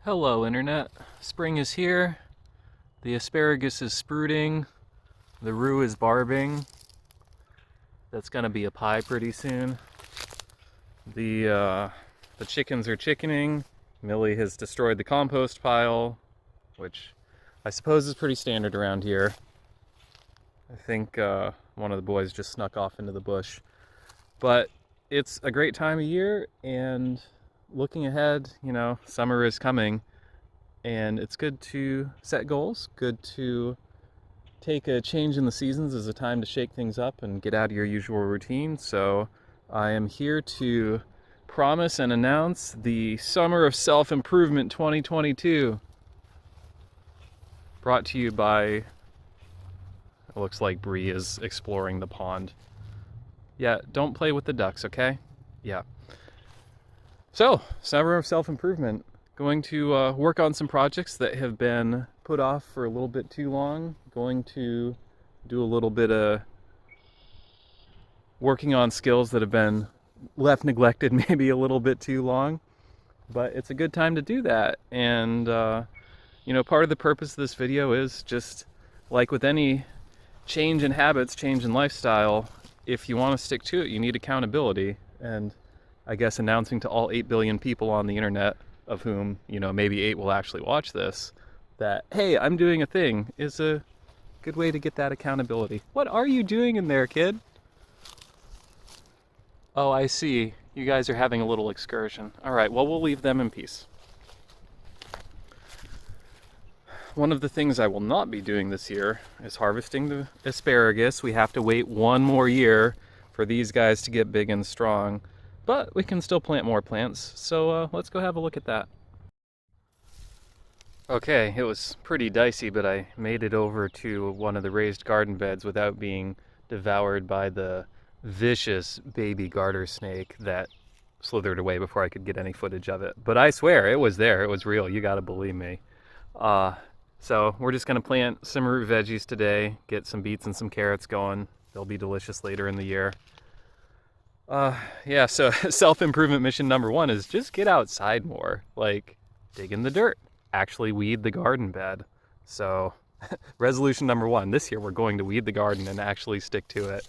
Hello Internet. Spring is here. The asparagus is sprouting. The rue is barbing. That's gonna be a pie pretty soon. The chickens are chickening. Millie has destroyed the compost pile, which I suppose is pretty standard around here. I think one of the boys just snuck off into the bush. But it's a great time of year, and looking ahead, summer is coming, and it's good to set goals, good to take a change in the seasons as a time to shake things up and get out of your usual routine. So I am here to promise and announce the Summer of Self-Improvement 2022, brought to you by, it looks like Bree is exploring the pond. Yeah, don't play with the ducks, okay? Yeah. So, Summer of Self-Improvement. Going to work on some projects that have been put off for a little bit too long. Going to do a little bit of working on skills that have been left neglected maybe a little bit too long. But it's a good time to do that. And, part of the purpose of this video is just, like with any change in habits, change in lifestyle, if you want to stick to it, you need accountability. And I guess announcing to all 8 billion people on the internet, of whom, maybe 8 will actually watch this, that, hey, I'm doing a thing, is a good way to get that accountability. What are you doing in there, kid? Oh, I see. You guys are having a little excursion. All right, well, we'll leave them in peace. One of the things I will not be doing this year is harvesting the asparagus. We have to wait one more year for these guys to get big and strong, but we can still plant more plants. So let's go have a look at that. Okay, it was pretty dicey, but I made it over to one of the raised garden beds without being devoured by the vicious baby garter snake that slithered away before I could get any footage of it. But I swear, it was there. It was real. You gotta believe me. So we're just gonna plant some root veggies today, get some beets and some carrots going. They'll be delicious later in the year. Yeah, so self-improvement mission number 1 is just get outside more. Like, dig in the dirt, actually weed the garden bed. So resolution number 1, this year we're going to weed the garden and actually stick to it.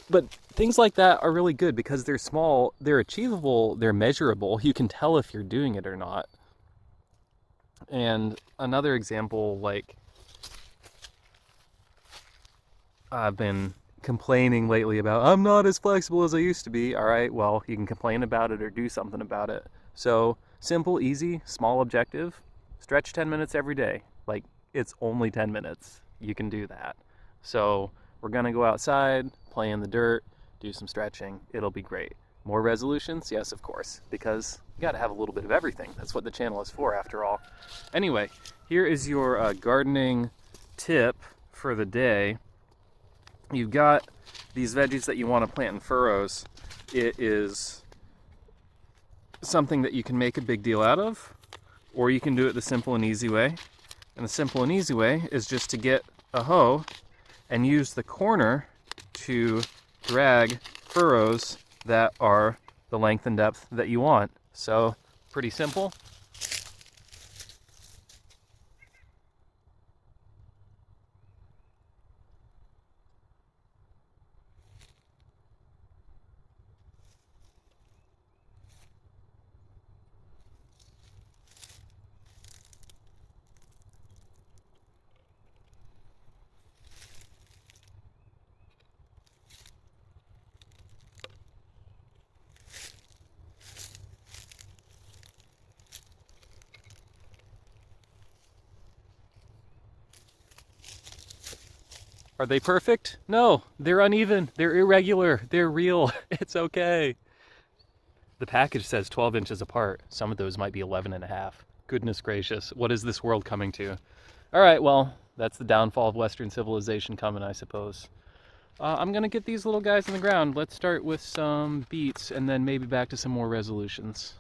But things like that are really good because they're small, they're achievable, they're measurable. You can tell if you're doing it or not. And another example, like, I've been complaining lately about, I'm not as flexible as I used to be. All right, well, you can complain about it or do something about it. So simple, easy, small objective, stretch 10 minutes every day. Like, it's only 10 minutes. You can do that. So we're gonna go outside, play in the dirt, do some stretching. It'll be great. More resolutions? Yes, of course, because you gotta have a little bit of everything. That's what the channel is for, after all. Anyway, here is your gardening tip for the day. You've got these veggies that you want to plant in furrows. It is something that you can make a big deal out of, or you can do it the simple and easy way. And the simple and easy way is just to get a hoe and use the corner to drag furrows that are the length and depth that you want. So, pretty simple. Are they perfect? No, they're uneven, they're irregular, they're real. It's okay. The package says 12 inches apart. Some of those might be 11 and a half. Goodness gracious, what is this world coming to? All right, well, that's the downfall of Western civilization coming, I suppose. I'm gonna get these little guys in the ground. Let's start with some beets and then maybe back to some more resolutions.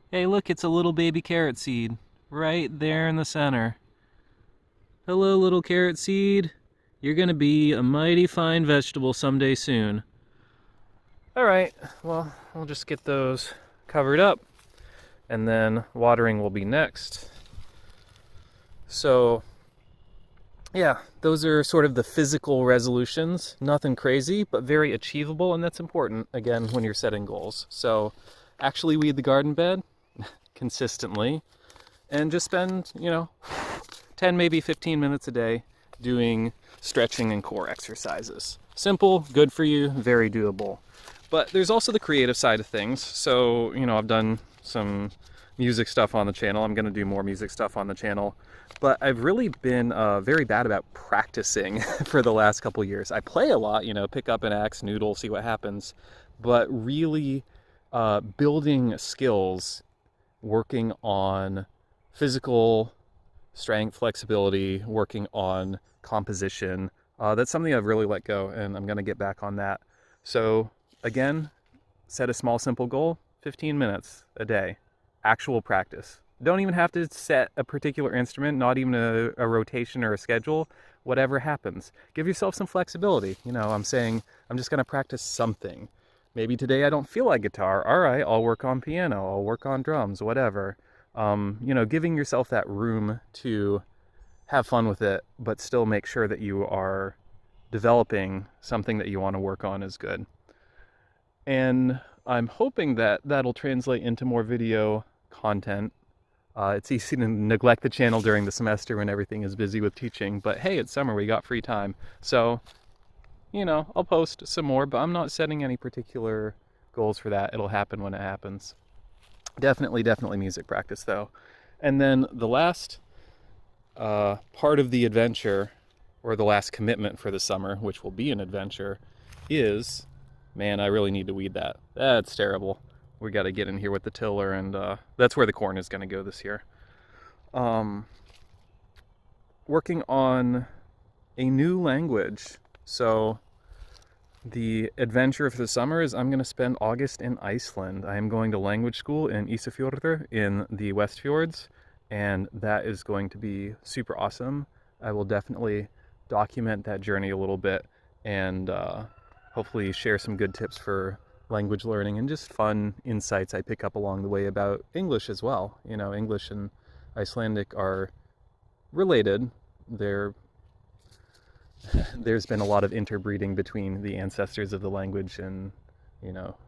Hey, look, it's a little baby carrot seed right there in the center. Hello, little carrot seed. You're gonna be a mighty fine vegetable someday soon. All right, well, we'll just get those covered up. and then watering will be next. So yeah, those are sort of the physical resolutions. Nothing crazy, but very achievable, and that's important, again, when you're setting goals. So actually weed the garden bed consistently, and just spend, 10, maybe 15 minutes a day doing stretching and core exercises. Simple, good for you, very doable. But there's also the creative side of things. So, I've done some music stuff on the channel. I'm going to do more music stuff on the channel. But I've really been very bad about practicing for the last couple years. I play a lot, pick up an axe, noodle, see what happens. But really building skills, working on physical strength, flexibility, working on composition, that's something I've really let go, and I'm going to get back on that. So again, set a small, simple goal, 15 minutes a day, actual practice. Don't even have to set a particular instrument, not even a rotation or a schedule, whatever happens. Give yourself some flexibility. I'm saying I'm just going to practice something. Maybe today I don't feel like guitar. All right, I'll work on piano, I'll work on drums, whatever. Giving yourself that room to have fun with it, but still make sure that you are developing something that you want to work on is good. And I'm hoping that that'll translate into more video content. It's easy to neglect the channel during the semester when everything is busy with teaching, but hey, it's summer, we got free time. So, I'll post some more, but I'm not setting any particular goals for that. It'll happen when it happens. Definitely music practice though. And then the last part of the adventure, or the last commitment for the summer, which will be an adventure, is, man, I really need to weed that. That's terrible. We got to get in here with the tiller, and that's where the corn is going to go this year. Working on a new language. So the adventure for the summer is I'm going to spend August in Iceland. I am going to language school in Ísafjörður in the West Fjords, and that is going to be super awesome. I will definitely document that journey a little bit, and hopefully share some good tips for language learning and just fun insights I pick up along the way about English as well. English and Icelandic are related. There's been a lot of interbreeding between the ancestors of the language and,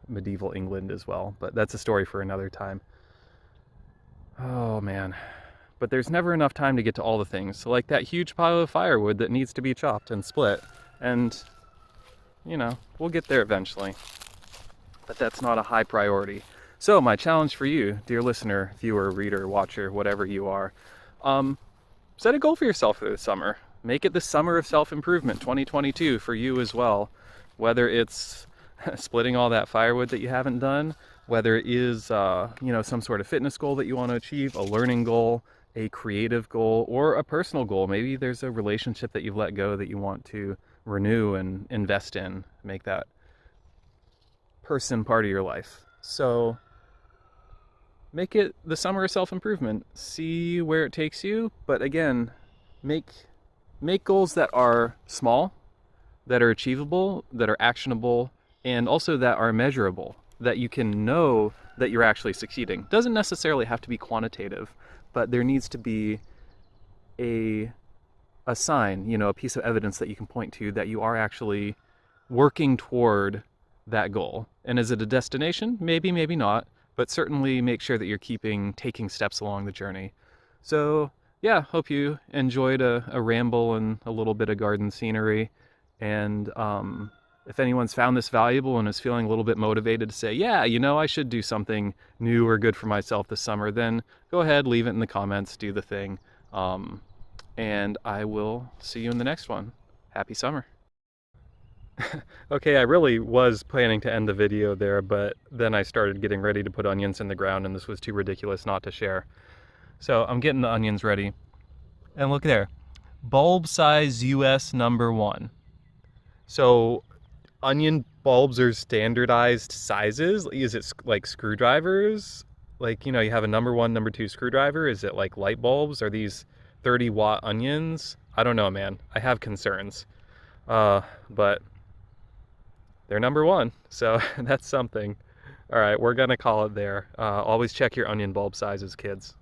medieval England as well. But that's a story for another time. Oh, man. But there's never enough time to get to all the things. So like that huge pile of firewood that needs to be chopped and split. And, we'll get there eventually. But that's not a high priority. So my challenge for you, dear listener, viewer, reader, watcher, whatever you are, set a goal for yourself for this summer. Make it the summer of self-improvement, 2022, for you as well. Whether it's splitting all that firewood that you haven't done, whether it is, some sort of fitness goal that you want to achieve, a learning goal, a creative goal, or a personal goal. Maybe there's a relationship that you've let go that you want to renew and invest in, make that person part of your life. So make it the summer of self-improvement. See where it takes you, but again, make goals that are small, that are achievable, that are actionable, and also that are measurable, that you can know that you're actually succeeding. Doesn't necessarily have to be quantitative, but there needs to be a sign, a piece of evidence that you can point to that you are actually working toward that goal. And is it a destination? Maybe, maybe not, but certainly make sure that you're taking steps along the journey. So yeah, hope you enjoyed a ramble and a little bit of garden scenery. And if anyone's found this valuable and is feeling a little bit motivated to say, yeah, I should do something new or good for myself this summer, then go ahead, leave it in the comments, do the thing. And I will see you in the next one. Happy summer. Okay, I really was planning to end the video there, but then I started getting ready to put onions in the ground, and this was too ridiculous not to share. So I'm getting the onions ready. And look there, bulb size US #1. So onion bulbs are standardized sizes. Is it like screwdrivers? Like, you have a #1, #2 screwdriver? Is it like light bulbs? Are these 30-watt onions? I don't know, man. I have concerns. But they're #1, so that's something. All right, we're gonna call it there. Always check your onion bulb sizes, kids.